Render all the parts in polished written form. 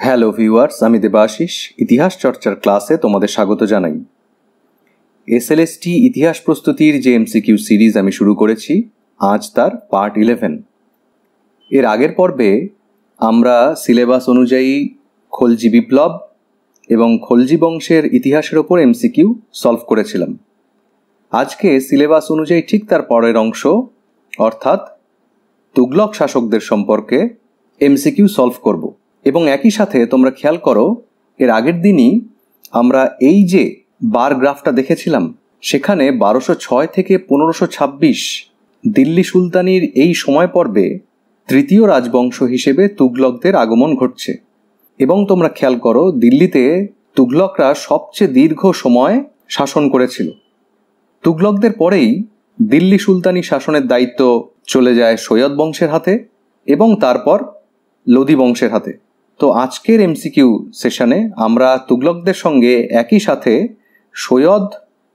Hello viewers, আমি দেবাশিস ইতিহাস চর্চার ক্লাসে তোমাদের স্বাগত জানাই। এসএলএসটি ইতিহাস প্রস্তুতির যে এমসিকিউ সিরিজ আমি শুরু করেছি, আজ তার পার্ট 11। এর আগের পর্বে আমরা সিলেবাস অনুযায়ী খলজি বিপ্লব এবং খলজি বংশের ইতিহাসের ওপর এমসিকিউ সলভ করেছিলাম। আজকে সিলেবাস অনুযায়ী ঠিক তার পরের অংশ, অর্থাৎ তুগলক শাসকদের সম্পর্কে এমসিকিউ সলভ করব। এবং একই সাথে তোমরা খেয়াল করো, এর আগের দিনই আমরা এই যে বার গ্রাফটা দেখেছিলাম, সেখানে 1206 থেকে 1526 দিল্লি সুলতানির এই সময় পর্বে তৃতীয় রাজবংশ হিসেবে তুগলকদের আগমন ঘটছে। এবং তোমরা খেয়াল করো, দিল্লিতে তুগলকরা সবচেয়ে দীর্ঘ সময় শাসন করেছিল। তুগলকদের পরেই দিল্লি সুলতানি শাসনের দায়িত্ব চলে যায় সৈয়দ বংশের হাতে এবং তারপর লোদি বংশের হাতে। তো আজকের এমসিকিউ সেশনে আমরা তুগলকদের সঙ্গে একই সাথে সৈয়দ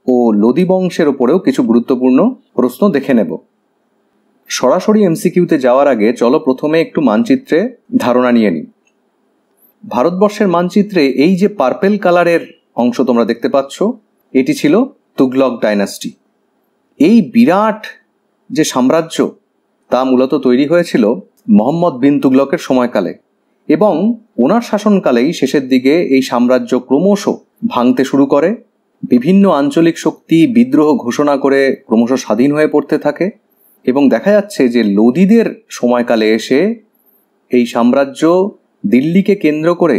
ও লোদি বংশের ওপরেও কিছু গুরুত্বপূর্ণ প্রশ্ন দেখে নেব। সরাসরি এমসিকিউতে যাওয়ার আগে চলো প্রথমে একটু মানচিত্রে ধারণা নিয়ে নিই। ভারতবর্ষের মানচিত্রে এই যে পার্পেল কালারের অংশ তোমরা দেখতে পাচ্ছ, এটি ছিল তুগলক ডাইনাস্টি। এই বিরাট যে সাম্রাজ্য, তা মূলত তৈরি হয়েছিল মোহাম্মদ বিন তুগলকের সময়কালে, এবং ওনার শাসনকালেই শেষের দিকে এই সাম্রাজ্য ক্রমশ ভাঙতে শুরু করে। বিভিন্ন আঞ্চলিক শক্তি বিদ্রোহ ঘোষণা করে ক্রমশ স্বাধীন হয়ে পড়তে থাকে, এবং দেখা যাচ্ছে যে লোদিদের সময়কালে এসে এই সাম্রাজ্য দিল্লিকে কেন্দ্র করে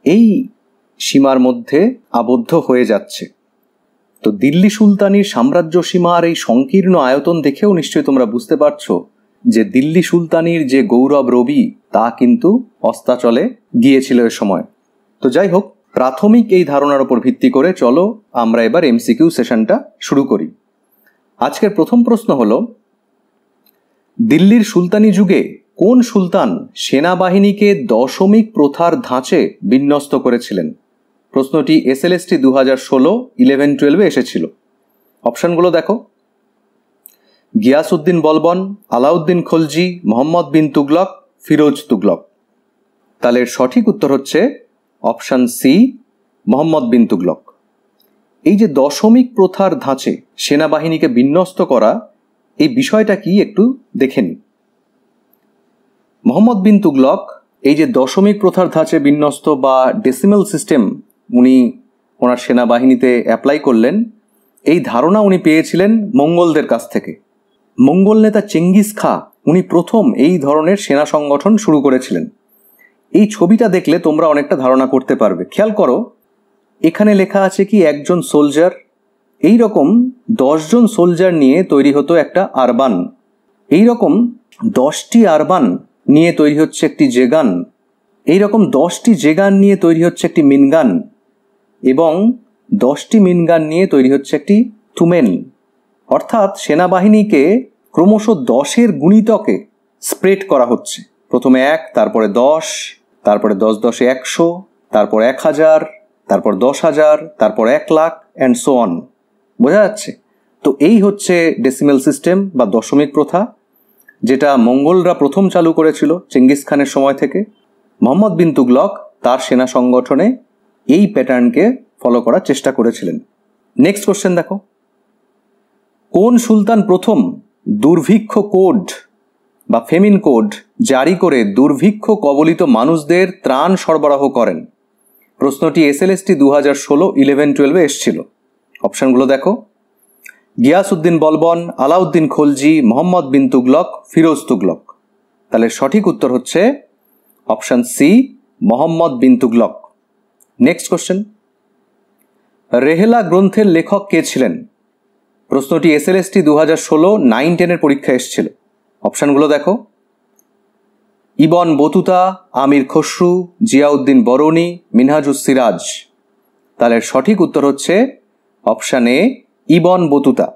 এই সীমার মধ্যে আবদ্ধ হয়ে যাচ্ছে। তো দিল্লি সুলতানির সাম্রাজ্য সীমার এই সংকীর্ণ আয়তন দেখেও নিশ্চয়ই তোমরা বুঝতে পারছো যে দিল্লি সুলতানির যে গৌরব রবি, তা কিন্তু অস্তাচলে গিয়েছিল এ সময়। তো যাই হোক, প্রাথমিক এই ধারণার উপর ভিত্তি করে চলো আমরা এবার এমসিকিউ সেশনটা শুরু করি। আজকের প্রথম প্রশ্ন হলো, দিল্লির সুলতানি যুগে কোন সুলতান সেনাবাহিনীকে দশমিক প্রথার ধাঁচে বিন্যস্ত করেছিলেন? প্রশ্নটি এসএলএসটি 2016, 11-12 এসেছিল। অপশনগুলো দেখো: গিয়াসউদ্দিন বলবন, আলাউদ্দিন খলজি, মোহাম্মদ বিন তুগলক, ফিরোজ তুগলক। তাহলে এর সঠিক উত্তর হচ্ছে অপশন সি, মোহাম্মদ বিন তুগলক। এই যে দশমিক প্রথার ধাঁচে সেনাবাহিনীকে বিন্যস্ত করা, এই বিষয়টা কি একটু দেখে নিই। মোহাম্মদ বিন তুগলক এই যে দশমিক প্রথার ধাঁচে বিন্যস্ত বা ডেসিমেল সিস্টেম উনি ওনার সেনাবাহিনীতে অ্যাপ্লাই করলেন, এই ধারণা উনি পেয়েছিলেন মঙ্গলদের কাছ থেকে। মঙ্গল নেতা চেঙ্গিস খাঁ উনি প্রথম এই ধরনের সেনা সংগঠন শুরু করেছিলেন। এই ছবিটা দেখলে তোমরা অনেকটা ধারণা করতে পারবে। খেয়াল করো, এখানে লেখা আছে কি একজন সোলজার, এই রকম 10 জন সোলজার নিয়ে তৈরি হতো একটা আরবান, এই রকম 10টি আরবান নিয়ে তৈরি হচ্ছে একটি জেগান, এই রকম 10টি জেগান নিয়ে তৈরি হচ্ছে একটি মিনগান, এবং 10টি মিনগান নিয়ে তৈরি হচ্ছে একটি তুমেন। অর্থাৎ সেনাবাহিনীকে ক্রমশ 10-এর গুণিতকে স্প্রেড করা হচ্ছে। প্রথমে 1, তারপরে 10, তারপরে 10-10-এ 100, তারপর 1000, তারপর 10,000, তারপর 1 লাখ অ্যান্ড সো অন। বোঝা যাচ্ছে? তো এই হচ্ছে ডেসিমেল সিস্টেম বা দশমিক প্রথা, যেটা মঙ্গলরা প্রথম চালু করেছিল চেঙ্গিস খানের সময় থেকে। মোহাম্মদ বিন তুগলক তার সেনা সংগঠনে এই প্যাটার্নকে ফলো করার চেষ্টা করেছিলেন। নেক্সট কোশ্চেন দেখো, কোন সুলতান প্রথম দুর্ভিক্ষ কোড বা ফেমিন কোড জারি করে দুর্ভিক্ষ কবলিত মানুষদের ত্রাণ সরবরাহ করেন? প্রশ্নটি এসএলএসটি 2016, 11-12 এসেছিল। অপশনগুলো দেখো: গিয়াসউদ্দিন বলবন, আলাউদ্দিন খলজি, মোহাম্মদ বিন তুগলক, ফিরোজ তুগলক। তাহলে সঠিক উত্তর হচ্ছে option C, Mohammad bin Tughlaq. Next question, রেহেলা গ্রন্থের লেখক কে ছিলেন? প্রশ্নটি এসএলএসটি 2016, 9-10 পরীক্ষা এসেছিল। অপশনগুলো দেখো: ইবন বতুতা, আমির খসরু, জিয়াউদ্দিন বরনি, মিনহাজুস সিরাজ। তাহলে সঠিক উত্তর হচ্ছে অপশন এ, ইবন বতুতা।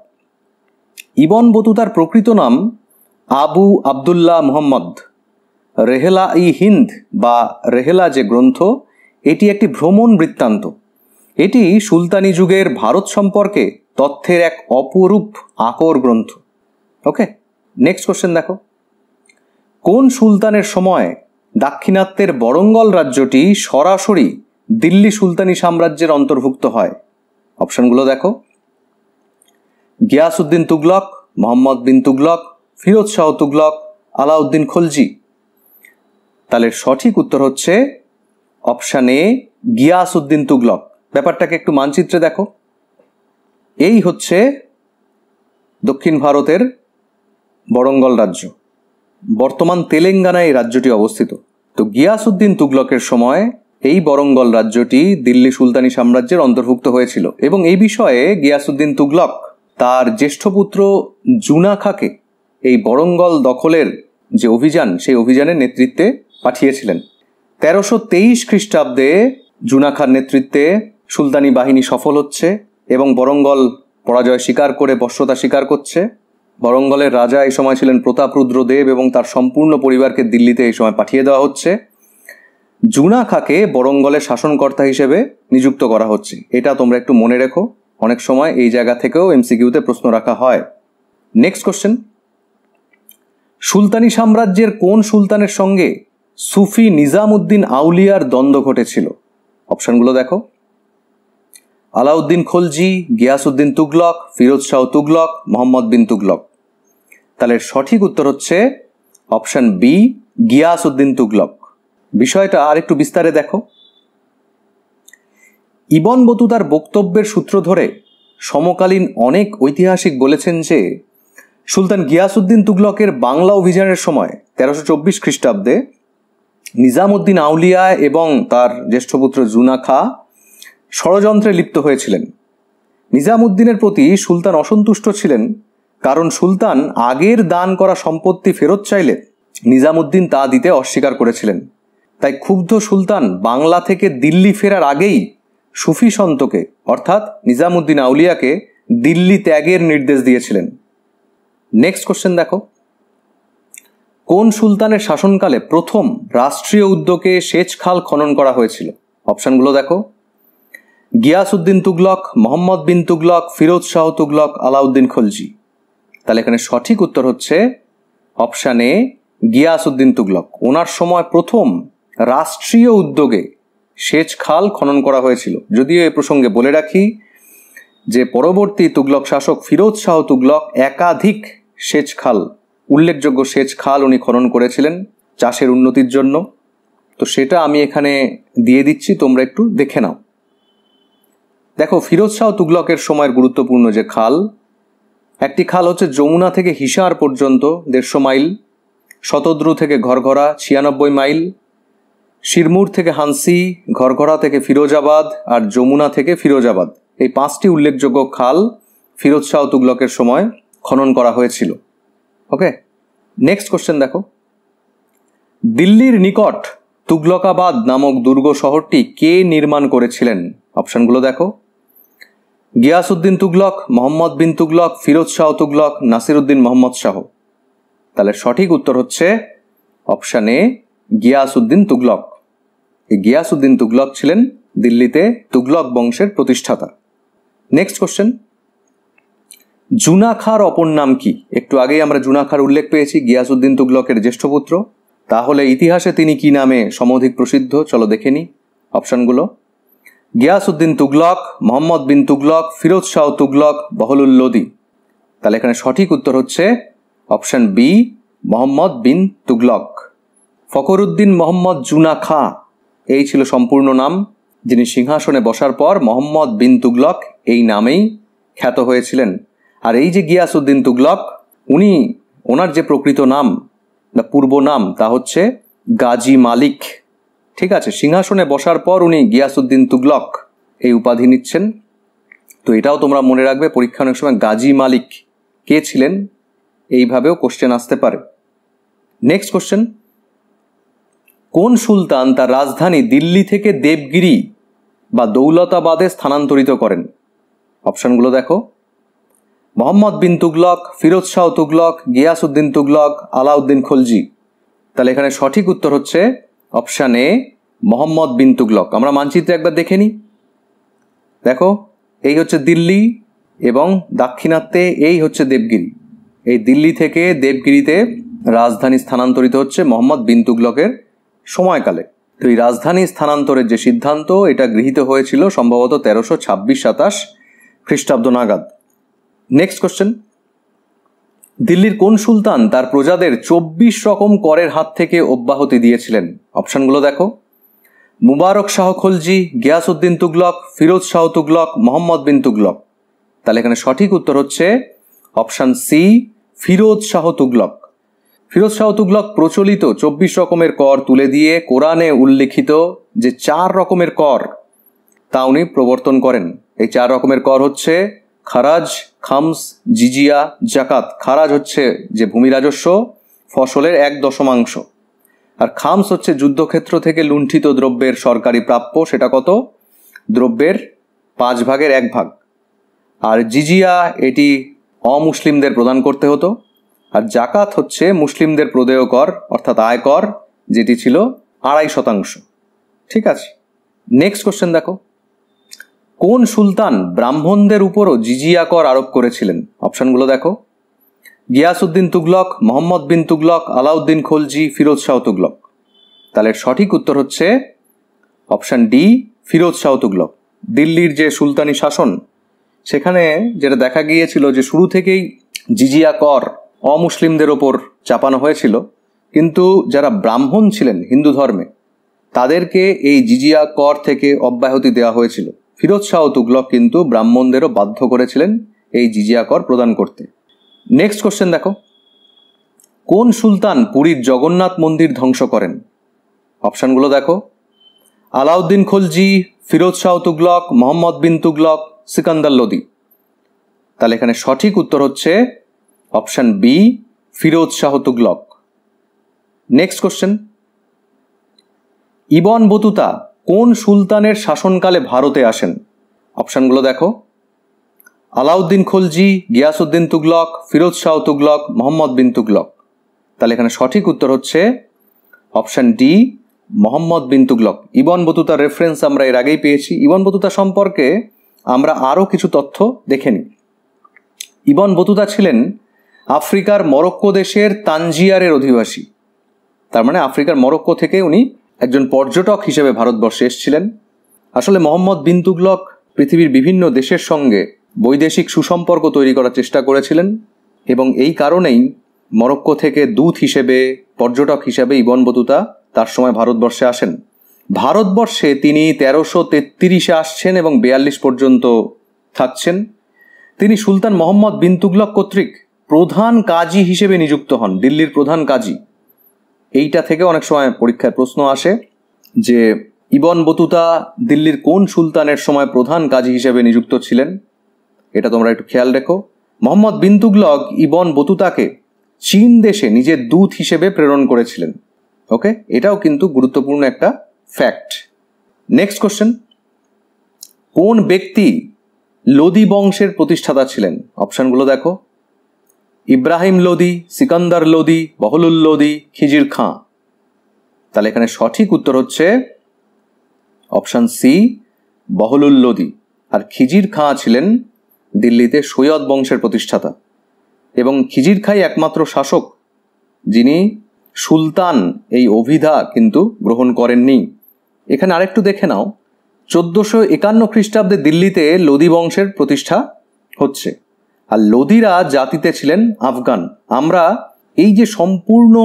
ইবন বতুতার প্রকৃত নাম আবু আবদুল্লাহ মুহাম্মদ। রেহেলা ই হিন্দ বা রেহেলা যে গ্রন্থ, এটি একটি ভ্রমণ বৃত্তান্ত। এটি সুলতানি যুগের ভারত সম্পর্কে তথ্যের এক অপরূপ আকর গ্রন্থ। ওকে, নেক্সট কোশ্চেন দেখো, কোন সুলতানের সময় দাক্ষিণাত্যের বরঙ্গল রাজ্যটি সরাসরি দিল্লি সুলতানি সাম্রাজ্যের অন্তর্ভুক্ত হয়? অপশনগুলো দেখো। গিয়াসউদ্দিন তুগলক, মোহাম্মদ বিন তুগলক, ফিরোজ শাহ তুগলক, আলাউদ্দিন খলজি। তাহলে সঠিক উত্তর হচ্ছে অপশান এ, গিয়াসউদ্দিন তুগলক। ব্যাপারটাকে একটু মানচিত্রে দেখো। এই হচ্ছে দক্ষিণ ভারতের বরঙ্গল রাজ্য, বর্তমান তেলেঙ্গানায় এই রাজ্যটি অবস্থিত। তো গিয়াসউদ্দিন তুগলকের সময় এই বরঙ্গল রাজ্যটি দিল্লি সুলতানি সাম্রাজ্যের অন্তর্ভুক্ত হয়েছিল এবং এই বিষয়ে গিয়াসউদ্দিন তুগলক তার জ্যেষ্ঠ পুত্র জুনা খাঁকে এই বরঙ্গল দখলের যে অভিযান, সেই অভিযানের নেতৃত্বে পাঠিয়েছিলেন। 1323 খ্রিস্টাব্দে জুনা খাঁর নেতৃত্বে সুলতানি বাহিনী সফল হচ্ছে এবং বরঙ্গল পরাজয় স্বীকার করে বশ্যতা স্বীকার করছে। বরঙ্গলের রাজা এই সময় ছিলেন প্রতাপরুদ্র দেব এবং তার সম্পূর্ণ পরিবারকে দিল্লিতে এই সময় পাঠিয়ে দেওয়া হচ্ছে। জুনা খাঁকে বরঙ্গলের শাসনকর্তা হিসেবে নিযুক্ত করা হচ্ছে। এটা তোমরা একটু মনে রেখো, অনেক সময় এই জায়গা থেকেও এমসিকিউতে প্রশ্ন রাখা হয়। নেক্সট কোশ্চেন, সুলতানি সাম্রাজ্যের কোন সুলতানের সঙ্গে সুফি নিজামউদ্দিন আউলিয়ার দ্বন্দ্ব ঘটেছিল? অপশনগুলো দেখো। আলাউদ্দিন খলজি, গিয়াসউদ্দিন তুগলক, ফিরোজ শাহ তুগলক, মোহাম্মদ বিন তুগলক। তাহলে সঠিক উত্তর হচ্ছে অপশন বি, গিয়াসউদ্দিন তুগলক। বিষয়টা আর একটু বিস্তারে দেখো। ইবন বতুতার বক্তব্যের সূত্র ধরে সমকালীন অনেক ঐতিহাসিক বলেছেন যে সুলতান গিয়াসউদ্দিন তুগলকের বাংলা অভিযানের সময় 1324 খ্রিস্টাব্দে নিজামউদ্দিন আউলিয়া এবং তার জ্যেষ্ঠ পুত্র জুনা খাঁ ষড়যন্ত্রে লিপ্ত হয়েছিলেন। নিজামউদ্দিনের প্রতি সুলতান অসন্তুষ্ট ছিলেন, কারণ সুলতান আগের দান করা সম্পত্তি ফেরত চাইলে নিজামউদ্দিন তা দিতে অস্বীকার করেছিলেন। তাই ক্ষুব্ধ সুলতান বাংলা থেকে দিল্লি ফেরার আগেই সুফি সন্তকে অর্থাৎ নিজামউদ্দিন আউলিয়াকে দিল্লি ত্যাগের নির্দেশ দিয়েছিলেন। নেক্সট কোশ্চেন দেখো, কোন সুলতানের শাসনকালে প্রথম রাষ্ট্রীয় উদ্যোগে সেচ খাল খনন করা হয়েছিল? অপশনগুলো দেখো। গিয়াসউদ্দিন তুগলক, মোহাম্মদ বিন তুগলক, ফিরোজ শাহ তুগলক, আলাউদ্দিন খলজি। তাহলে এখানে সঠিক উত্তর হচ্ছে অপশান এ, গিয়াসউদ্দিন তুগলক। ওনার সময় প্রথম রাষ্ট্রীয় উদ্যোগে সেচ খাল খনন করা হয়েছিল। যদিও এ প্রসঙ্গে বলে রাখি যে পরবর্তী তুগলক শাসক ফিরোজ শাহ তুগলক একাধিক সেচ খাল, উল্লেখযোগ্য সেচ খাল উনি খনন করেছিলেন চাষের উন্নতির জন্য। তো সেটা আমি এখানে দিয়ে দিচ্ছি, তোমরা একটু দেখে নাও। দেখো, ফিরোজ শাহ তুগলকের সময়ের গুরুত্বপূর্ণ যে খাল, একটি খাল হচ্ছে যমুনা থেকে হিসার পর্যন্ত 150 মাইল, শতদ্রু থেকে ঘরঘরা 96 মাইল, শিরমুর থেকে হানসি, ঘরঘরা থেকে ফিরোজাবাদ আর যমুনা থেকে ফিরোজাবাদ। এই 5টি উল্লেখযোগ্য খাল ফিরোজ শাহ তুগলকের সময় খনন করা হয়েছিল। ওকে, নেক্সট কোশ্চেন দেখো, দিল্লির নিকট তুগলকাবাদ নামক দুর্গ শহরটি কে নির্মাণ করেছিলেন? অপশনগুলো দেখো। গিয়াসউদ্দিন তুগলক, মোহাম্মদ বিন তুগলক, ফিরোজ শাহ তুগলক, নাসিরউদ্দিন মোহাম্মদ শাহ। তাহলে সঠিক উত্তর হচ্ছে অপশান এ, গিয়াসউদ্দিন তুগলক। এই গিয়াসউদ্দিন তুগলক ছিলেন দিল্লিতে তুগলক বংশের প্রতিষ্ঠাতা। নেক্সট কোশ্চেন, জুনা খাঁর অপর নাম কি? একটু আগেই আমরা জুনা খাঁর উল্লেখ পেয়েছি, গিয়াসউদ্দিন তুগলকের জ্যেষ্ঠ পুত্র। তাহলে ইতিহাসে তিনি কি নামে সমধিক প্রসিদ্ধ? চলো দেখে নিই অপশনগুলো। গিয়াসউদ্দিন তুগলক, মোহাম্মদ বিন তুগলক, ফিরোজ শাহ তুগলক, বহলুল লোদি। তাহলে এখানে সঠিক উত্তর হচ্ছে অপশন বি, মোহাম্মদ বিন তুগলক। ফখরুদ্দিন মোহাম্মদ জুনা খাঁ এই ছিল সম্পূর্ণ নাম, যিনি সিংহাসনে বসার পর মোহাম্মদ বিন তুগলক এই নামেই খ্যাত হয়েছিলেন। আর এই যে গিয়াসউদ্দিন তুগলক, ওনার যে প্রকৃত নাম বা পূর্ব নাম তা হচ্ছে গাজী মালিক। ঠিক আছে, সিংহাসনে বসার পর উনি গিয়াসউদ্দিন তুগলক এই উপাধি নিচ্ছেন। তো এটাও তোমরা মনে রাখবে, পরীক্ষা অনেক সময় গাজী মালিক কে ছিলেন এইভাবেও কোশ্চেন আসতে পারে। নেক্সট কোশ্চেন, কোন সুলতান তার রাজধানী দিল্লি থেকে দেবগিরি বা দৌলতাবাদে স্থানান্তরিত করেন? অপশনগুলো দেখো। মোহাম্মদ বিন তুগলক, ফিরোজ শাহ তুগলক, গিয়াসউদ্দিন তুগলক, আলাউদ্দিন খলজি। তাহলে এখানে সঠিক উত্তর হচ্ছে অপশান এ, মোহাম্মদ বিন তুগলক। আমরা মানচিত্রে একবার দেখে নিই। দেখো, এই হচ্ছে দিল্লি এবং দাক্ষিণাত্যে এই হচ্ছে দেবগিরি। এই দিল্লি থেকে দেবগিরিতে রাজধানী স্থানান্তরিত হচ্ছে মোহাম্মদ বিন তুগলকের সময়কালে। তো এই রাজধানী স্থানান্তরের যে সিদ্ধান্ত, এটা গৃহীত হয়েছিল সম্ভবত 1326-27 খ্রিস্টাব্দ নাগাদ। নেক্সট কোশ্চেন, দিল্লির কোন সুলতান তার প্রজাদের 24 রকম করের হাত থেকে অব্যাহতি দিয়েছিলেন? অপশনগুলো দেখো, মুবারক শাহ খলজি, গিয়াসউদ্দিন তুগলক, ফিরোজ শাহ তুগলক, মোহাম্মদ বিন তুগলক। তাহলে এখানে সঠিক উত্তর হচ্ছে অপশন সি, ফিরোজ শাহ তুগলক। ফিরোজ শাহ তুগলক প্রচলিত 24 রকমের কর তুলে দিয়ে কোরআনে উল্লেখিত যে 4 রকমের কর তা উনি প্রবর্তন করেন। এই 4 রকমের কর হচ্ছে খারাজ, খামস, জিজিয়া, জাকাত। খারাজ হচ্ছে যে ভূমি রাজস্ব, ফসলের 1/10, আর খামস হচ্ছে যুদ্ধক্ষেত্র থেকে লুণ্ঠিত দ্রব্যের সরকারি প্রাপ্য, সেটা কত? দ্রব্যের 1/5 আর জিজিয়া এটি অমুসলিমদের প্রদান করতে হতো। আর জাকাত হচ্ছে মুসলিমদের প্রদেয় কর অর্থাৎ আয়কর, যেটি ছিল 2.5%। ঠিক আছে, নেক্সট কোশ্চেন দেখো, কোন সুলতান ব্রাহ্মণদের উপরও জিজিয়া কর আরোপ করেছিলেন? অপশনগুলো দেখো, গিয়াসউদ্দিন তুগলক, মোহাম্মদ বিন তুগলক, আলাউদ্দিন খলজি, ফিরোজ শাহ তুগলক। তাহলে সঠিক উত্তর হচ্ছে অপশন ডি, ফিরোজ শাহ তুগলক। দিল্লির যে সুলতানি শাসন, সেখানে যেটা দেখা গিয়েছিল যে শুরু থেকেই জিজিয়া কর অমুসলিমদের ওপর চাপানো হয়েছিল, কিন্তু যারা ব্রাহ্মণ ছিলেন হিন্দু ধর্মে তাদেরকে এই জিজিয়া কর থেকে অব্যাহতি দেওয়া হয়েছিল। ফিরোজ শাহ তুগলক কিন্তু ব্রাহ্মণদেরও বাধ্য করেছিলেন এই জিজিয়া কর প্রদান করতে। নেক্সট কোশ্চেন দেখো, কোন সুলতান পুরীর জগন্নাথ মন্দির ধ্বংস করেন? অপশনগুলো দেখো, আলাউদ্দিন খলজি, ফিরোজ শাহ তুগলক, মোহাম্মদ বিন তুগলক, সিকান্দার লোদি। তাহলে এখানে সঠিক উত্তর হচ্ছে option B, Firoz Shah Tughlaq. Next question, Ibn Battuta কোন সুলতানের শাসনকালে ভারতে আসেন? অপশনগুলো দেখো, আলাউদ্দিন খলজি, গিয়াসউদ্দিন তুগলক, ফিরোজ শাহ তুগলক, মোহাম্মদ বিন তুগলক। তাহলে এখানে সঠিক উত্তর হচ্ছে option D, Mohammad bin Tughlaq. Ibn বতুতার reference আমরা এর আগেই পেয়েছি। ইবন বতুতা সম্পর্কে আমরা আরও কিছু তথ্য দেখে নিই। ইবন বতুতা ছিলেন আফ্রিকার মরক্কো দেশের তানজিয়ারের অধিবাসী। তার মানে আফ্রিকার মরক্কো থেকে উনি একজন পর্যটক হিসেবে ভারতবর্ষে এসেছিলেন। আসলে মোহাম্মদ বিন তুগলক পৃথিবীর বিভিন্ন দেশের সঙ্গে বৈদেশিক সুসম্পর্ক তৈরি করার চেষ্টা করেছিলেন এবং এই কারণেই মরক্কো থেকে দূত হিসেবে, পর্যটক হিসেবে ইবন বতুতা তার সময় ভারতবর্ষে আসেন। ভারতবর্ষে তিনি 1333-এ আসছেন এবং 42 পর্যন্ত থাকছেন। তিনি সুলতান মোহাম্মদ বিন তুগলক কর্তৃক প্রধান কাজী হিসেবে নিযুক্ত হন, দিল্লির প্রধান কাজী। এইটা থেকে অনেক সময় পরীক্ষায় প্রশ্ন আসে যে ইবন বতুতা দিল্লির কোন সুলতানের সময় প্রধান কাজী হিসেবে নিযুক্ত ছিলেন, এটা তোমরা একটু খেয়াল রেখো। মোহাম্মদ বিন তুগলক ইবন বতুতাকে চীন দেশে নিজের দূত হিসেবে প্রেরণ করেছিলেন। ওকে, এটাও কিন্তু গুরুত্বপূর্ণ একটা ফ্যাক্ট। নেক্সট কোশ্চেন, কোন ব্যক্তি লোদি বংশের প্রতিষ্ঠাতা ছিলেন? অপশনগুলো দেখো, ইব্রাহিম লোদি, সিকান্দার লোদি, বহলুল লোদি, খিজির খাঁ। তাহলে এখানে সঠিক উত্তর হচ্ছে অপশন সি, বহলুল লোদি। আর খিজির খাঁ ছিলেন দিল্লিতে সৈয়দ বংশের প্রতিষ্ঠাতা এবং খিজির খাঁই একমাত্র শাসক যিনি সুলতান এই অভিধা কিন্তু গ্রহণ করেননি। এখানে আরেকটু দেখে নাও, 1451 খ্রিস্টাব্দে দিল্লিতে লোদি বংশের প্রতিষ্ঠা হচ্ছে। আর লোদিরা জাতিতে ছিলেন আফগান। আমরা এই যে সম্পূর্ণ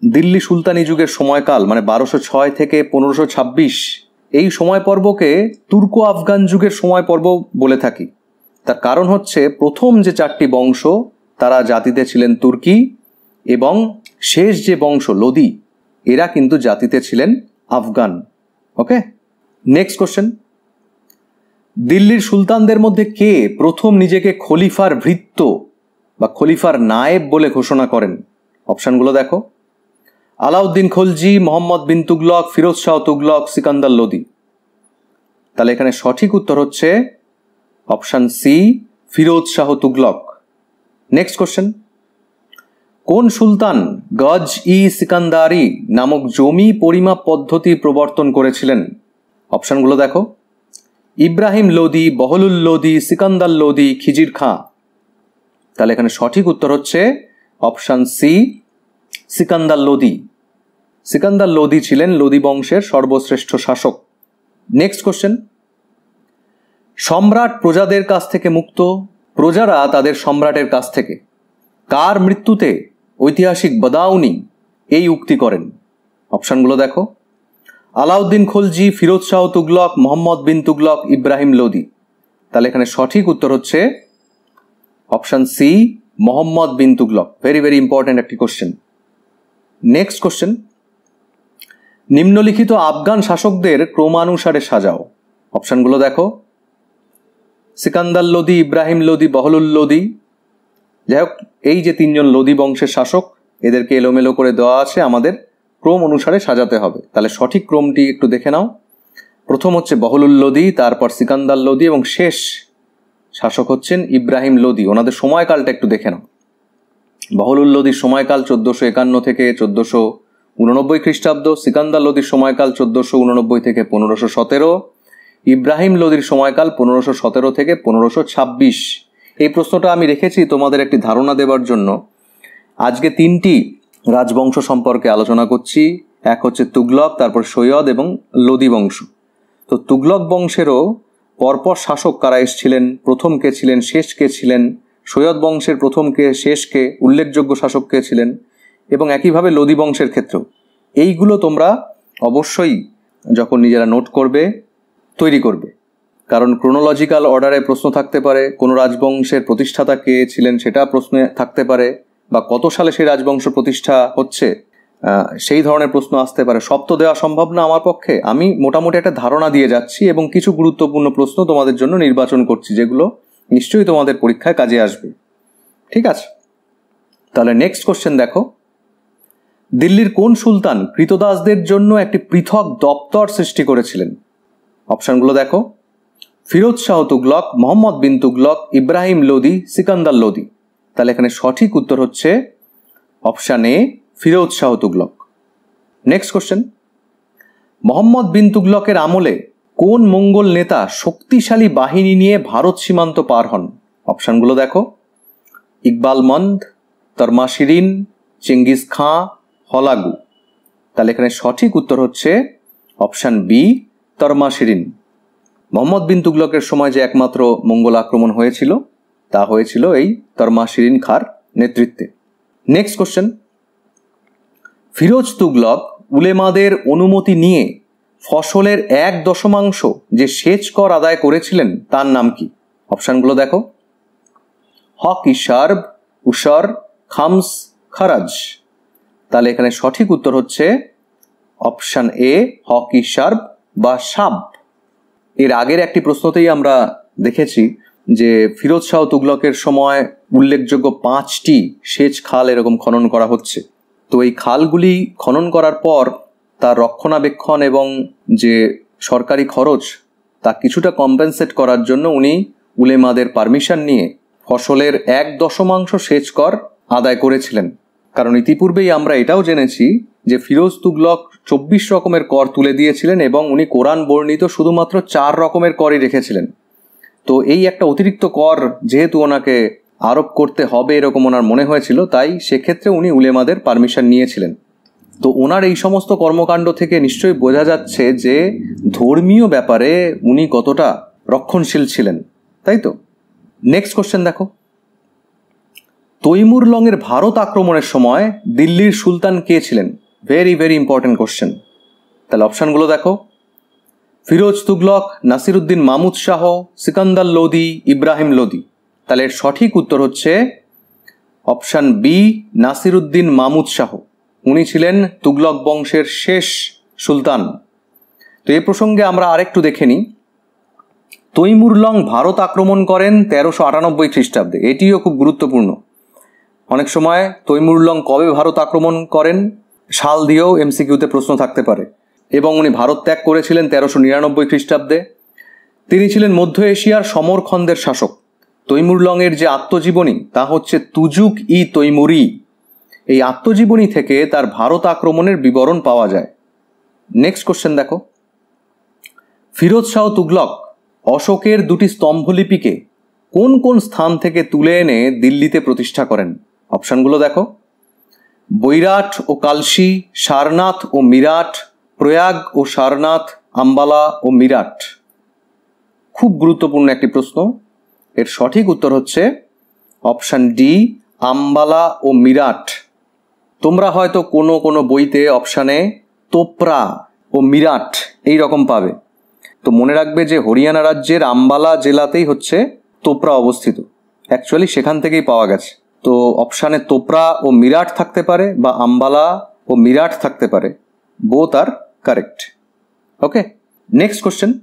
দিল্লি সুলতানি যুগের সময়কাল, মানে 1206 থেকে 1526, এই সময় পর্বকে তুর্কো আফগান যুগের সময় পর্ব বলে থাকি। তার কারণ হচ্ছে প্রথম যে 4টি বংশ তারা জাতিতে ছিলেন তুর্কি এবং শেষ যে বংশ লোদি এরা কিন্তু জাতিতে ছিলেন আফগান। ওকে, নেক্সট কোশ্চেন, দিল্লির সুলতানদের মধ্যে কে প্রথম নিজেকে খলিফার ভৃত্য বা খলিফার নায়েব বলে ঘোষণা করেন? অপশনগুলো দেখো, আলাউদ্দিন খলজি, মোহাম্মদ বিন তুগলক, ফিরোজ শাহ তুগলক, সিকান্দার লোদি। তাহলে এখানে সঠিক উত্তর হচ্ছে option C, Firoz Shah Tughlaq. Next question, কোন সুলতান গজ ই সিকান্দারি নামক জমি পরিমাপ পদ্ধতি প্রবর্তন করেছিলেন? অপশনগুলো দেখো, ইব্রাহিম লোদি, বহলুল লোদি, সিকান্দার লোদি, খিজির খাঁ। তাহলে এখানে সঠিক উত্তর হচ্ছে অপশন সি, সিকান্দার লোদি। সিকান্দার লোদি ছিলেন লোদি বংশের সর্বশ্রেষ্ঠ শাসক। নেক্সট কোশ্চেন, সম্রাট প্রজাদের কাছ থেকে মুক্ত, প্রজারা তাদের সম্রাটের কাছ থেকে। কার মৃত্যুতে ঐতিহাসিক বদাউনি এই উক্তি করেন? অপশানগুলো দেখো, আলাউদ্দিন খলজি, ফিরোজ শাহ তুগলক, মোহাম্মদ বিন তুগলক, ইব্রাহিম লোদি। তাহলে এখানে সঠিক উত্তর হচ্ছে option C, Mohammad bin Tughlaq. Very very important একটি কোশ্চেন। নেক্সট কোশ্চেন, নিম্নলিখিত আফগান শাসকদের ক্রমানুসারে সাজাও। অপশানগুলো দেখো, সিকান্দার লোদি, ইব্রাহিম লোদি, বহলুল লোদি। যাই হোক, এই যে তিনজন লোদি বংশের শাসক, এদেরকে এলোমেলো করে দেওয়া আছে, আমাদের ক্রম অনুসারে সাজাতে হবে। তাহলে সঠিক ক্রমটি একটু দেখে নাও। প্রথম হচ্ছে বহলুল লোদি, তারপর সিকান্দার লোদি এবং শেষ শাসক হচ্ছেন ইব্রাহিম লোদি। ওনাদের সময়কালটা একটু দেখে নাও। বহলুল লোদির সময়কাল 1451 থেকে 1489 খ্রিস্টাব্দ, সিকান্দার লোদির সময়কাল 1489 থেকে 1517, ইব্রাহিম লোদির সময়কাল 1517 থেকে 1526। এই প্রশ্নটা আমি রেখেছি তোমাদের একটি ধারণা দেবার জন্য। আজকে তিনটি রাজবংশ সম্পর্কে আলোচনা করছি। এক হচ্ছে তুগলক, তারপর সৈয়দ এবং লোদি বংশ। তো তুগলক বংশেরও পরপর শাসক কারা এসেছিলেন, প্রথম কে ছিলেন, শেষ কে ছিলেন, সৈয়দ বংশের প্রথম কে, শেষ কে, উল্লেখযোগ্য শাসক কে ছিলেন, এবং একইভাবে লোদি বংশের ক্ষেত্রেও। এইগুলো তোমরা অবশ্যই যখন নিজেরা নোট করবে, তৈরি করবে, কারণ ক্রোনোলজিক্যাল অর্ডারে প্রশ্ন থাকতে পারে। কোনো রাজবংশের প্রতিষ্ঠাতা কে ছিলেন সেটা প্রশ্নে থাকতে পারে, বা কত সালে সেই রাজবংশ প্রতিষ্ঠা হচ্ছে সেই ধরনের প্রশ্ন আসতে পারে। সব তো দেওয়া সম্ভব না আমার পক্ষে। আমি মোটামুটি একটা ধারণা দিয়ে যাচ্ছি এবং কিছু গুরুত্বপূর্ণ প্রশ্ন তোমাদের জন্য নির্বাচন করছি, যেগুলো নিশ্চয়ই তোমাদের পরীক্ষায় কাজে আসবে। ঠিক আছে, তাহলে নেক্সট কোশ্চেন দেখো, দিল্লির কোন সুলতান কৃতদাসদের জন্য একটি পৃথক দপ্তর সৃষ্টি করেছিলেন? অপশানগুলো দেখো, ফিরোজ শাহ তুগলক, মোহাম্মদ বিন তুগলক, ইব্রাহিম লোদি, সিকান্দার লোদি। তাহলে এখানে সঠিক উত্তর হচ্ছে option A, Firoz Shah Tughlaq. Next question, Muhammad bin তুগলকের আমলে কোন মঙ্গল নেতা শক্তিশালী বাহিনী নিয়ে ভারত সীমান্ত পার হন? অপশানগুলো দেখো, ইকবাল মন্দ, তরমাশিরিন, চেঙ্গিস খাঁ, হলাগু। তাহলে এখানে সঠিক উত্তর হচ্ছে অপশান বি, তরমাশিরিন। মোহাম্মদ বিন তুগলকের সময় যে একমাত্র মঙ্গল আক্রমণ হয়েছিল তা হয়েছিল এই তরমাশিরিন খাঁর নেতৃত্বে। নেক্সট কোশ্চেন, ফিরোজ তুগলক উলেমাদের অনুমতি নিয়ে ফসলের 1/10 যে সেচ কর আদায় করেছিলেন তার নাম কি? অপশানগুলো দেখো, হক ই শার্ব, উশর, খামস, খারাজ। তাহলে এখানে সঠিক উত্তর হচ্ছে অপশান এ, হক ই শার্ব বা সাব। এর আগের একটি প্রশ্নতেই আমরা দেখেছি যে ফিরোজ শাহ তুগলকের সময় উল্লেখযোগ্য 5টি সেচ খাল এরকম খনন করা হচ্ছে। তো এই খালগুলি খনন করার পর তার রক্ষণাবেক্ষণ এবং যে সরকারি খরচ তা কিছুটা কম্পেনসেট করার জন্য উনি উলেমাদের পারমিশন নিয়ে ফসলের 1/10 সেচ কর আদায় করেছিলেন। কারণ ইতিপূর্বেই আমরা এটাও জেনেছি যে ফিরোজ তুগলক 24 রকমের কর তুলে দিয়েছিলেন এবং উনি কোরআন বর্ণিত শুধুমাত্র 4 রকমের করই রেখেছিলেন। তো এই একটা অতিরিক্ত কর যেহেতু ওনাকে আরোপ করতে হবে এরকম ওনার মনে হয়েছিল, তাই সেক্ষেত্রে উনি উলেমাদের পারমিশন নিয়েছিলেন। তো ওনার এই সমস্ত কর্মকাণ্ড থেকে নিশ্চয়ই বোঝা যাচ্ছে যে ধর্মীয় ব্যাপারে উনি কতটা রক্ষণশীল ছিলেন, তাই তো? নেক্সট কোশ্চেন দেখো, তৈমুর লংয়ের ভারত আক্রমণের সময় দিল্লির সুলতান কে ছিলেন? Very very important question. তাহলে অপশানগুলো দেখো, ফিরোজ তুগলক, নাসিরুদ্দিন মাহমুদ শাহ, সিকান্দার লোদি, ইব্রাহিম লোদি। তাহলে এর সঠিক উত্তর হচ্ছে অপশান বি, নাসিরুদ্দিন মাহমুদ শাহ। উনি ছিলেন তুগলক বংশের শেষ সুলতান। তো এই প্রসঙ্গে আমরা আরেকটু দেখে নিই। তৈমুর লং ভারত আক্রমণ করেন 1398 খ্রিস্টাব্দে। এটিও খুব গুরুত্বপূর্ণ। অনেক সময় তৈমুর লং কবে ভারত আক্রমণ করেন সাল দিয়েও এমসিকিউতে প্রশ্ন থাকতে পারে। এবং উনি ভারত ত্যাগ করেছিলেন 1399 খ্রিস্টাব্দে। তিনি ছিলেন মধ্য এশিয়ার সমরখন্দের শাসক। তৈমুর লংয়ের যে আত্মজীবনী তা হচ্ছে তুজুক ই তৈমুরি। এই আত্মজীবনী থেকে তার ভারত আক্রমণের বিবরণ পাওয়া যায়। নেক্সট কোশ্চেন দেখো, ফিরোজ শাহ তুগলক অশোকের 2টি স্তম্ভলিপিকে কোন কোন স্থান থেকে তুলে এনে দিল্লিতে প্রতিষ্ঠা করেন? অপশানগুলো দেখো, বৈরাট ও কালসি, সারনাথ ও মিরাট, প্রয়াগ ও সারনাথ, আম্বালা ও মিরাট। খুব গুরুত্বপূর্ণ একটি প্রশ্ন। এর সঠিক উত্তর হচ্ছে অপশান ডি, আম্বালা ও মিরাট। তোমরা হয়তো কোনো কোনো বইতে অপশানে তোপরা ও মিরাট এই রকম পাবে। তো মনে রাখবে যে হরিয়ানা রাজ্যের আম্বালা জেলাতেই হচ্ছে তোপরা অবস্থিত। অ্যাকচুয়ালি সেখান থেকেই পাওয়া গেছে। তো অপশানে তোপরা ও মিরাট থাকতে পারে বা আম্বালা ও মিরাট থাকতে পারে। বোথ আর কারেক্ট। ওকে, নেক্সট কোশ্চেন।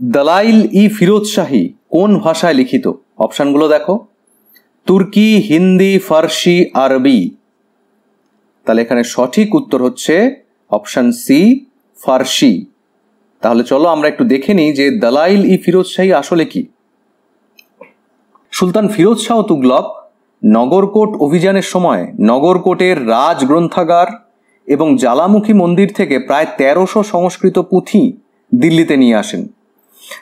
দালাইল-ই ফিরোজ শাহী কোন ভাষায় লিখিত? অপশানগুলো দেখো, তুর্কি, হিন্দি, ফার্সি, আরবি। তাহলে এখানে সঠিক উত্তর হচ্ছে অপশান সি, ফার্সি। তাহলে চলো আমরা একটু দেখে নিই যে দালাইল-ই ফিরোজ শাহী আসলে কি। সুলতান ফিরোজ শাহ তুগলক নগরকোট অভিযানের সময় নগরকোটের রাজ গ্রন্থাগার এবং জ্বালামুখী মন্দির থেকে প্রায় 1300 সংস্কৃত পুঁথি দিল্লিতে নিয়ে আসেন।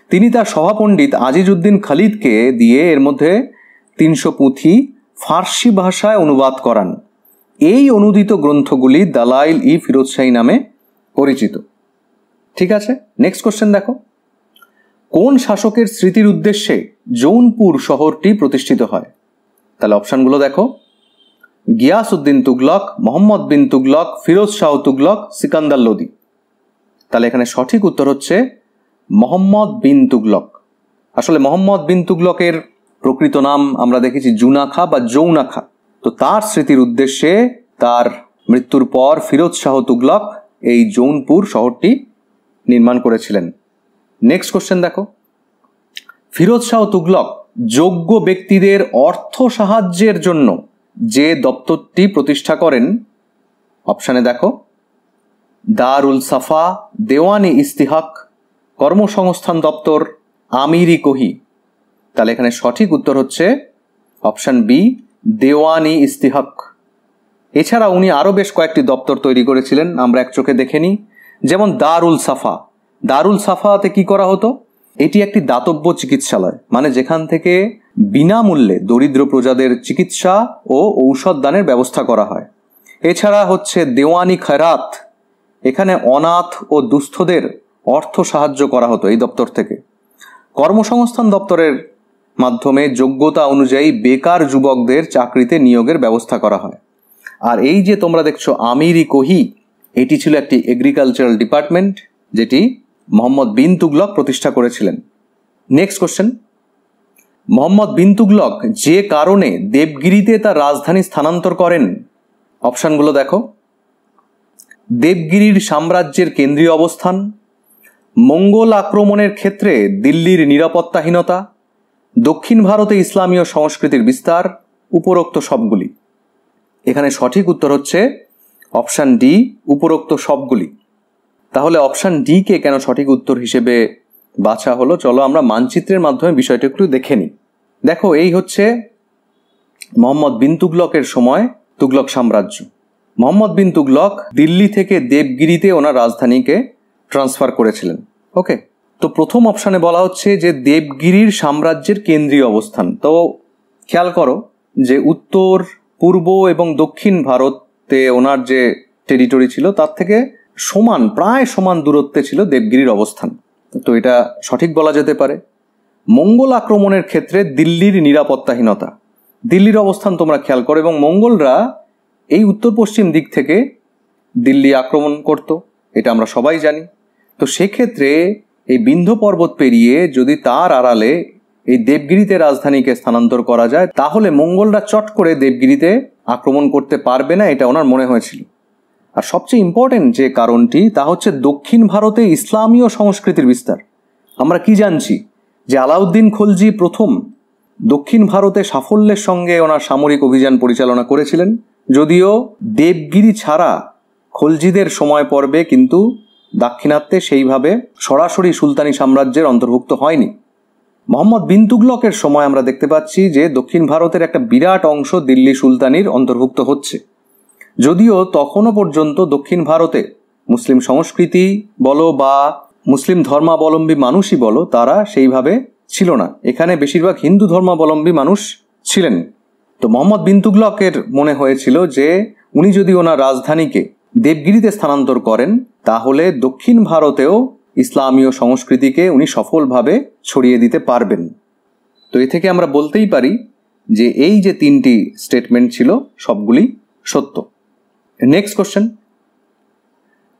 তিনি তার সভাপণ্ডিত আজিজউদ্দিন খালিদকে দিয়ে এর মধ্যে 300 পুঁথি ফার্সি ভাষায় অনুবাদ করান। এই অনুদিত গ্রন্থগুলি দালাইল-ই ফিরোজ শাহী নামে পরিচিত। ঠিক আছে, নেক্সট কোশ্চেন দেখো। কোন শাসকের স্মৃতির উদ্দেশ্যে জৌনপুর শহরটি প্রতিষ্ঠিত হয়? তাহলে অপশানগুলো দেখো, গিয়াসউদ্দিন তুগলক, মোহাম্মদ বিন তুগলক, ফিরোজ শাহ তুগলক, সিকান্দার লোদি। তাহলে এখানে সঠিক উত্তর হচ্ছে মোহাম্মদ বিন তুগলক। আসলে মোহাম্মদ বিন তুগলকের প্রকৃত নাম আমরা দেখেছি জুনাখা বা যৌনাখা। তো তার স্মৃতির উদ্দেশ্যে তার মৃত্যুর পর ফিরোজ শাহ তুগলক এই জৌনপুর শহরটি নির্মাণ করেছিলেন। নেক্সট কোশ্চেন দেখো। ফিরোজ শাহ তুগলক যোগ্য ব্যক্তিদের অর্থ সাহায্যের জন্য যে দপ্তরটি প্রতিষ্ঠা করেন, অপশানে দেখো, দারুল সাফা, দেওয়ানি ইস্তিহাক, কর্মসংস্থান দপ্তর, আমিরি কোহি। তাহলে এখানে সঠিক উত্তর হচ্ছে অপশান বি, দেওয়ানি ইস্তিহাক। এছাড়া উনি আরও বেশ কয়েকটি দপ্তর তৈরি করেছিলেন, আমরা এক চোখে দেখে নিই। যেমন দারুল সাফা। দারুল সাফাতে কি করা হতো? এটি একটি দাতব্য চিকিৎসালয়, মানে যেখান থেকে বিনামূল্যে দরিদ্র প্রজাদের চিকিৎসা ও ঔষধ দানের ব্যবস্থা করা হয়। এছাড়া হচ্ছে দেওয়ানি খয়রাত, এখানে অনাথ ও দুস্থদের অর্থ সাহায্য করা হতো এই দপ্তর থেকে। কর্মসংস্থান দপ্তরের মাধ্যমে যোগ্যতা অনুযায়ী বেকার যুবকদের চাকরিতে নিয়োগের ব্যবস্থা করা হয়। আর এই যে তোমরা দেখছো আমিরি কোহি, এটি ছিল একটি এগ্রিকালচারাল ডিপার্টমেন্ট যেটি মোহাম্মদ বিন তুগলক প্রতিষ্ঠা করেছিলেন। Next question. মোহাম্মদ বিন তুগলক যে কারণে দেবগিরিতে তার রাজধানী স্থানান্তর করেন, অপশানগুলো দেখো, দেবগিরির সাম্রাজ্যের কেন্দ্রীয় অবস্থান, মঙ্গল আক্রমণের ক্ষেত্রে দিল্লির নিরাপত্তাহীনতা, দক্ষিণ ভারতে ইসলামীয় সংস্কৃতির বিস্তার, উপরোক্ত সবগুলি। এখানে সঠিক উত্তর হচ্ছে অপশান ডি, উপরোক্ত সবগুলি। তাহলে অপশান ডি কে কেন সঠিক উত্তর হিসেবে বাছা হলো, চলো আমরা মানচিত্রের মাধ্যমে বিষয়টা একটু দেখে নিই। দেখো, এই হচ্ছে মোহাম্মদ বিন তুগলকের সময় তুগলক সাম্রাজ্য। মোহাম্মদ বিন তুগলক দিল্লি থেকে দেবগিরিতে ওনার রাজধানীকে ট্রান্সফার করেছিলেন। ওকে, তো প্রথম অপশানে বলা হচ্ছে যে দেবগিরির সাম্রাজ্যের কেন্দ্রীয় অবস্থান। তো খেয়াল করো যে উত্তর, পূর্ব এবং দক্ষিণ ভারতে ওনার যে টেরিটরি ছিল তার থেকে প্রায় সমান দূরত্বে ছিল দেবগিরির অবস্থান। তো এটা সঠিক বলা যেতে পারে। মঙ্গল আক্রমণের ক্ষেত্রে দিল্লির নিরাপত্তাহীনতা, দিল্লির অবস্থান তোমরা খেয়াল করো, এবং মঙ্গলরা এই উত্তর পশ্চিম দিক থেকে দিল্লি আক্রমণ করত, এটা আমরা সবাই জানি। তো সেক্ষেত্রে এই বিন্ধ্য পর্বত পেরিয়ে যদি তার আড়ালে এই দেবগিরিতে রাজধানীকে স্থানান্তর করা যায়, তাহলে মঙ্গলরা চট করে দেবগিরিতে আক্রমণ করতে পারবে না, এটা ওনার মনে হয়েছিল। আর সবচেয়ে ইম্পর্টেন্ট যে কারণটি, তা হচ্ছে দক্ষিণ ভারতে ইসলামীয় সংস্কৃতির বিস্তার। আমরা কি জানছি যে আলাউদ্দিন খলজি প্রথম দক্ষিণ ভারতে সাফল্যের সঙ্গে ওনার সামরিক অভিযান পরিচালনা করেছিলেন, যদিও দেবগিরি ছাড়া খলজিদের সময় পর্বে কিন্তু দাক্ষিণাত্যে সেইভাবে সরাসরি সুলতানি সাম্রাজ্যের অন্তর্ভুক্ত হয়নি। মোহাম্মদ বিন তুগলকের সময় আমরা দেখতে পাচ্ছি যে দক্ষিণ ভারতের একটা বিরাট অংশ দিল্লি সুলতানির অন্তর্ভুক্ত হচ্ছে, যদিও তখনও পর্যন্ত দক্ষিণ ভারতে মুসলিম সংস্কৃতি বলো বা মুসলিম ধর্মাবলম্বী মানুষই বলো, তারা সেইভাবে ছিল না। এখানে বেশিরভাগ হিন্দু ধর্মাবলম্বী মানুষ ছিলেন। তো মোহাম্মদ বিন তুগলকের মনে হয়েছিল যে উনি যদি ওনার রাজধানীকে দেবগিরিতে স্থানান্তর করেন তাহলে দক্ষিণ ভারতেও ইসলামীয় সংস্কৃতিকে উনি সফলভাবে ছড়িয়ে দিতে পারবেন। তো এ থেকে আমরা বলতেই পারি যে এই যে তিনটি স্টেটমেন্ট ছিল সবগুলি সত্য। নেক্সট কোশ্চেন,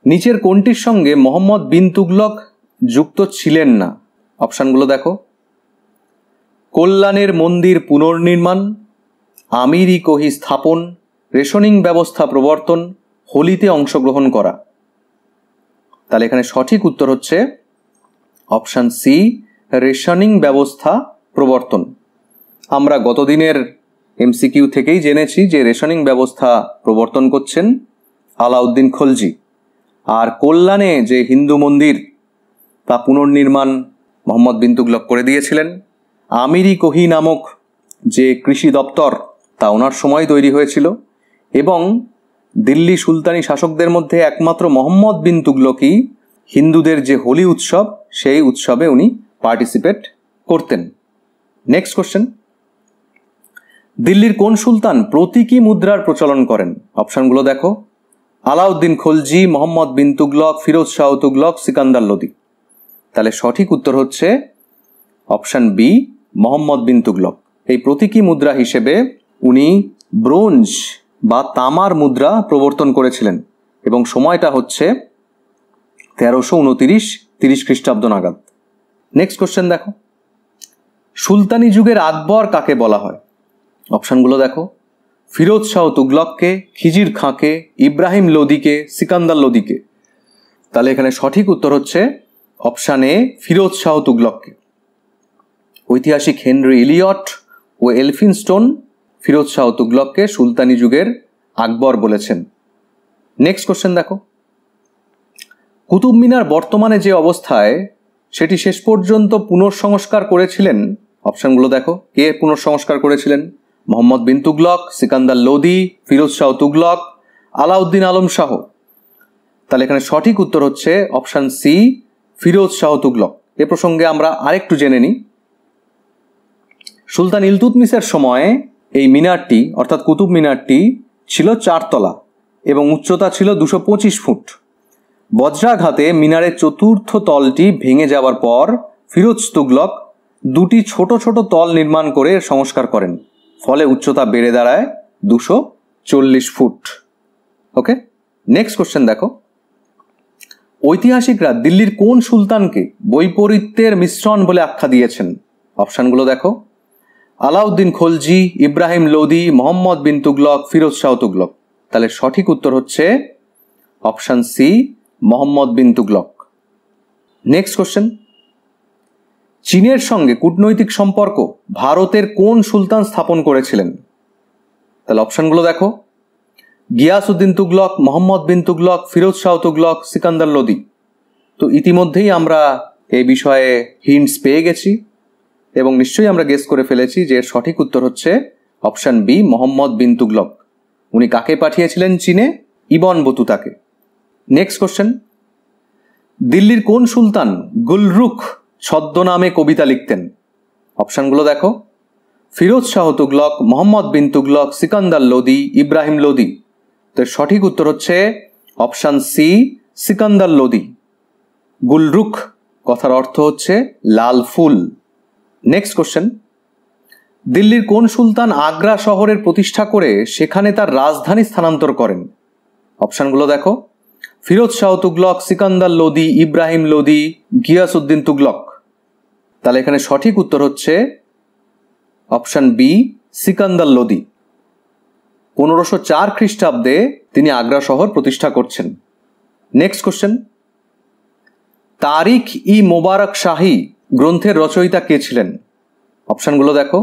নিচের কোনটির সঙ্গে মোহাম্মদ বিন তুগলক যুক্ত ছিলেন না? অপশানগুলো দেখো। কল্যাণের মন্দির পুনর্নির্মাণ, আমির-ই-কোহি স্থাপন, রেশনিং ব্যবস্থা প্রবর্তন, হোলিতে অংশগ্রহণ করা। তাহলে এখানে সঠিক উত্তর হচ্ছে অপশান সি, রেশনিং ব্যবস্থা প্রবর্তন। আমরা গতদিনের এমসিকিউ থেকেই জেনেছি যে রেশনিং ব্যবস্থা প্রবর্তন করছেন আলাউদ্দিন খলজি, আর কল্যাণে যে হিন্দু মন্দির তা পুনর্নির্মাণ মোহাম্মদ বিন তুগলক করে দিয়েছিলেন। আমির-ই-কোহি নামক যে কৃষি দপ্তর তা ওনার সময় তৈরি হয়েছিল, এবং দিল্লি সুলতানি শাসকদের মধ্যে একমাত্র মোহাম্মদ বিন তুগলকই হিন্দুদের যে হোলি উৎসব সেই উৎসবে উনি পার্টিসিপেট করতেন। নেক্সট কোশ্চেন, দিল্লির কোন সুলতান প্রতীকী মুদ্রার প্রচলন করেন? অপশানগুলো দেখো। আলাউদ্দিন খলজি, মোহাম্মদ বিন তুগলক, ফিরোজ শাহ তুগলক, সিকান্দার লোদি। তাহলে সঠিক উত্তর হচ্ছে অপশান বি, মোহাম্মদ বিন তুগলক। এই প্রতীকী মুদ্রা হিসেবে উনি ব্রোঞ্জ বা তামার মুদ্রা প্রবর্তন করেছিলেন, এবং সময়টা হচ্ছে 1329-30 খ্রিস্টাব্দ নাগাদ। নেক্সট কোশ্চেন দেখো, সুলতানি যুগের আকবর কাকে বলা হয়? অপশানগুলো দেখো। ফিরোজ শাহ তুগলককে, খিজির খাঁকে, ইব্রাহিম লোদিকে, সিকান্দার লোদিকে। তাহলে এখানে সঠিক উত্তর হচ্ছে অপশান এ, ফিরোজ শাহ তুগলককে। ঐতিহাসিক হেনরি ইলিয়ট ও এলফিনস্টোন ফিরোজ শাহ তুগলককে সুলতানি যুগের আকবর বলেছেন। নেক্সট কোশ্চেন দেখো, কুতুব মিনার বর্তমানে যে অবস্থায় সেটি শেষ পর্যন্ত পুনঃসংস্কার করেছিলেন। অপশানগুলো দেখো। কে পুনঃসংস্কার করেছিলেন? মোহাম্মদ বিন তুগলক, সিকান্দার লোদি, ফিরোজ শাহ তুগলক, আলাউদ্দিন আলম শাহ। তাহলে এখানে সঠিক উত্তর হচ্ছে অপশান সি, ফিরোজ শাহ তুগলক। এ প্রসঙ্গে আমরা আরেকটু জেনে নিই। সুলতান ইলতুৎমিশের সময় এই মিনারটি অর্থাৎ কুতুব মিনারটি ছিল 4 তলা এবং উচ্চতা ছিল 225 ফুট। বজ্রাঘাতে মিনারের চতুর্থ তলটি ভেঙে যাওয়ার পর ফিরোজ তুগলক 2টি ছোট ছোট তল নির্মাণ করে সংস্কার করেন, ফলে উচ্চতা বেড়ে দাঁড়ায় 240 ফুট। ওকে, নেক্সট কোশ্চেন দেখো, ঐতিহাসিকরা দিল্লির কোন সুলতানকে বৈপরীত্যের মিশ্রণ বলে আখ্যা দিয়েছেন? অপশানগুলো দেখো। আলাউদ্দিন খলজি, ইব্রাহিম লোদি, মোহাম্মদ বিন তুগলক, ফিরোজ শাহ তুগলক। তাহলে সঠিক উত্তর হচ্ছে option C, Mohammad bin Tughlaq. Next question, চীনের সঙ্গে কূটনৈতিক সম্পর্ক ভারতের কোন সুলতান স্থাপন করেছিলেন? তাহলে অপশানগুলো দেখো। গিয়াসউদ্দিন তুগলক, মোহাম্মদ বিন তুগলক, ফিরোজ শাহ তুগলক, সিকান্দার লোদি। তো ইতিমধ্যেই আমরা এই বিষয়ে হিন্টস পেয়ে গেছি এবং নিশ্চয়ই আমরা গেস করে ফেলেছি যে এর সঠিক উত্তর হচ্ছে অপশান বি, মোহাম্মদ বিন তুগলক। উনি কাকে পাঠিয়েছিলেন চীনে? ইবন বতুতাকে। নেক্সট কোশ্চেন, দিল্লির কোন সুলতান গুলরুখ ছদ্মনামে কবিতা লিখতেন? অপশানগুলো দেখো। ফিরোজ শাহ তুগলক, মোহাম্মদ বিন তুগলক, সিকান্দার লোদি, ইব্রাহিম লোদি। তো সঠিক উত্তর হচ্ছে অপশান সি, সিকান্দার লোদি। গুলরুখ কথার অর্থ হচ্ছে লাল ফুল। নেক্সট কোশ্চেন, দিল্লির কোন সুলতান আগ্রা শহরের প্রতিষ্ঠা করে সেখানে তার রাজধানী স্থানান্তর করেন? অপশানগুলো দেখো। ফিরোজ শাহ তুগলক, সিকান্দার লোদি, ইব্রাহিম লোদি, গিয়াসউদ্দিন তুগলক। তাহলে এখানে সঠিক উত্তর হচ্ছে অপশান বি, সিকান্দার লোদি। 1504 খ্রিস্টাব্দে তিনি আগ্রা শহর প্রতিষ্ঠা করছেন। নেক্সট কোশ্চেন, তারিখ ই মোবারক শাহী গ্রন্থের রচয়িতা কে ছিলেন? অপশানগুলো দেখো।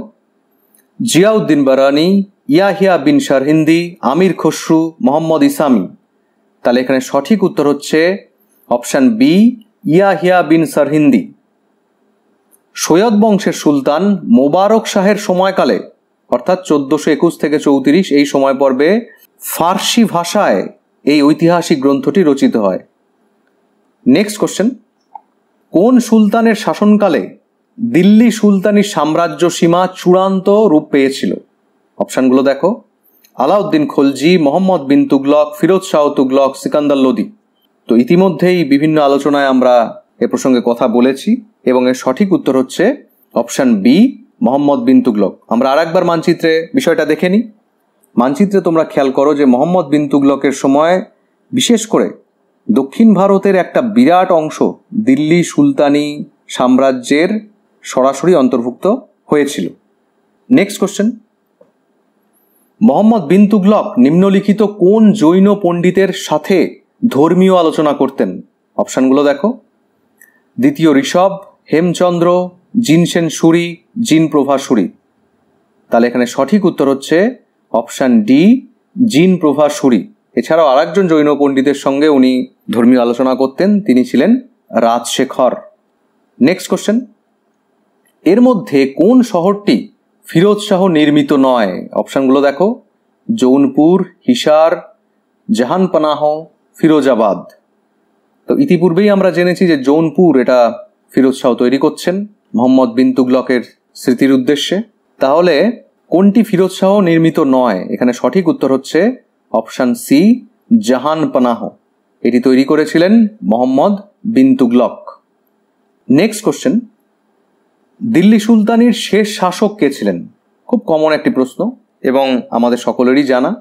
জিয়াউদ্দিন বারানি, ইয়াহিয়া বিন শারহিন্দি, আমির খসরু, মোহাম্মদ ইসামি। তাহলে এখানে সঠিক উত্তর হচ্ছে অপশান বি, ইয়াহিয়া বিন শারহিন্দি। সৈয়দ বংশের সুলতান মোবারক শাহের সময়কালে অর্থাৎ 1421 থেকে 34 এই সময় পর্বে ফার্সি ভাষায় এই ঐতিহাসিক গ্রন্থটি রচিত হয়। নেক্সট কোশ্চেন, কোন সুলতানের শাসনকালে দিল্লি সুলতানি সাম্রাজ্য সীমা চূড়ান্ত রূপ পেয়েছিল? অপশানগুলো দেখো, আলাউদ্দিন খলজি, মোহাম্মদ বিন তুগলক, ফিরোজ শাহ তুগলক, সিকান্দার লোদি। তো ইতিমধ্যেই বিভিন্ন আলোচনায় আমরা এ প্রসঙ্গে কথা বলেছি এবং এর সঠিক উত্তর হচ্ছে অপশান বি, মোহাম্মদ বিন তুগলক। আমরা আরেকবার মানচিত্রে বিষয়টা দেখে নিই। মানচিত্রে তোমরা খেয়াল করো যে মোহাম্মদ বিন তুগলকের সময় বিশেষ করে দক্ষিণ ভারতের একটা বিরাট অংশ দিল্লি সুলতানি সাম্রাজ্যের সরাসরি অন্তর্ভুক্ত হয়েছিল। নেক্সট কোশ্চেন, মোহাম্মদ বিন তুগলক নিম্নলিখিত কোন জৈন পণ্ডিতের সাথে ধর্মীয় আলোচনা করতেন? অপশানগুলো দেখো, দ্বিতীয় ঋষভ, হেমচন্দ্র, জিনসেন সুরি, জিনপ্রভা সুরি। তাহলে এখানে সঠিক উত্তর হচ্ছে অপশান ডি, জিনপ্রভা সুরি। এছাড়াও আরেকজন জৈন পণ্ডিতের সঙ্গে উনি ধর্মীয় আলোচনা করতেন, তিনি ছিলেন রাজশেখর। নেক্সট কোশ্চেন, এর মধ্যে কোন শহরটি ফিরোজ শাহ নির্মিত নয়? অপশানগুলো দেখো, জৌনপুর, হিসার, জাহানপানাহ, ফিরোজাবাদ। তো ইতিপূর্বেই আমরা জেনেছি যে জৌনপুর এটা ফিরোজ শাহ তৈরি করছেন মোহাম্মদ বিন তুগলকের স্মৃতির উদ্দেশ্যে। তাহলে কোনটি ফিরোজ শাহ নির্মিত নয়? এখানে সঠিক উত্তর হচ্ছে অপশান সি, জাহানপানাহ। এটি তৈরি করেছিলেন মোহাম্মদ বিন তুগলক। নেক্সট কোশ্চেন, দিল্লি সুলতানির শেষ শাসক কে ছিলেন? খুব কমন একটি প্রশ্ন এবং আমাদের সকলেরই জানা।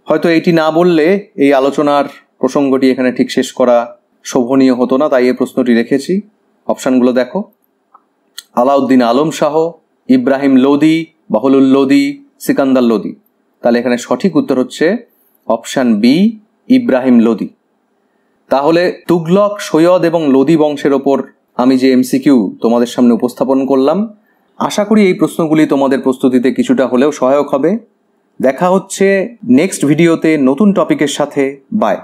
হয়তো এইটি না বললে এই আলোচনার প্রসঙ্গটি এখানে ঠিক শেষ করা শোভনীয় হতো না, তাই এই প্রশ্নটি রেখেছি। অপশানগুলো দেখো, আলাউদ্দিন আলম শাহ, ইব্রাহিম লোদি, বাহলুল লোদি, সিকান্দার লোদি। তাহলে এখানে সঠিক উত্তর হচ্ছে অপশান বি, ইব্রাহিম লোদি। তাহলে তুগলক, সৈয়দ এবং লোদি বংশের ওপর আমি যে এমসিকিউ তোমাদের সামনে উপস্থাপন করলাম, আশা করি এই প্রশ্নগুলি তোমাদের প্রস্তুতিতে কিছুটা হলেও সহায়ক হবে। দেখা হচ্ছে নেক্সট ভিডিওতে নতুন টপিকের সাথে। বাই।